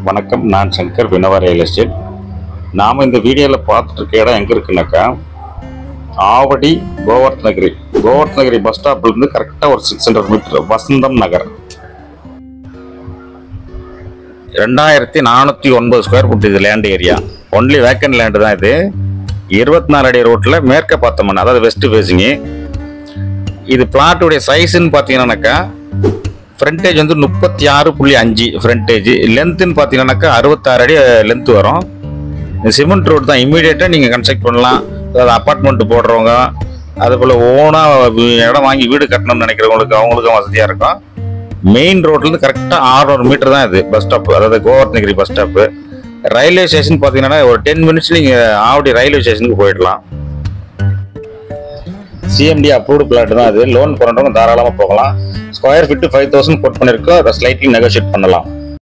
வணக்கம், நான் Shankar, வினவா real estate. நாம் இந்த வீடியோவில் பார்த்துட்டு இருக்க இடம் எங்கே இருக்குன்னாக்கா, ஆவடி கோவர்த் நகரி பஸ் ஸ்டாப்லேருந்து கரெக்டாக ஒரு 600 மீட்டர் வசந்தம் நகர். 2409 ஸ்கொயர் ஃபுட் இது land area. Only vacant land தான் இது. 24 அடி ரோட்டில் மேற்க பார்த்தோம்னா, அதாவது வெஸ்ட் ஃபேஸிங்கு. இது பிளாட்டுடைய சைஸுன்னு பார்த்தீங்கன்னாக்கா, ஃப்ரண்டேஜ் வந்து 36.5 ஃப்ரண்டேஜ், லென்த்துன்னு பார்த்தீங்கன்னாக்கா 66 அடி லென்த் வரும். சிமெண்ட் ரோடு தான், இமீடியட்டாக நீங்கள் கன்ஸ்ட்ரக்ட் பண்ணலாம். அதாவது அப்பார்ட்மெண்ட் போடுறவங்க, அதுபோல் ஓனாக இடம் வாங்கி வீடு கட்டணும்னு நினைக்கிறவங்களுக்கு அவங்களுக்கும் வசதியாக இருக்கும். மெயின் ரோட்லேருந்து கரெக்டாக 600 மீட்டர் தான் இது பஸ் ஸ்டாப், அதாவது கோவர்த் நகரி பஸ் ஸ்டாப்பு. ரயில்வே ஸ்டேஷன் பார்த்தீங்கன்னா ஒரு 10 மினிட்ஸ் நீங்கள் ஆவடி ரயில்வே ஸ்டேஷனுக்கு போயிடலாம். சிஎம்டி அப்ரூவ்டு பிளாட் தான் அது. லோன் போடுறவங்க தாராளமாக போகலாம். ஸ்கொயர் ஃபீட்டு 5000 கோட் பண்ணியிருக்கோம். அதை ஸ்லைட்லி நெகோஷியேட் பண்ணலாம்.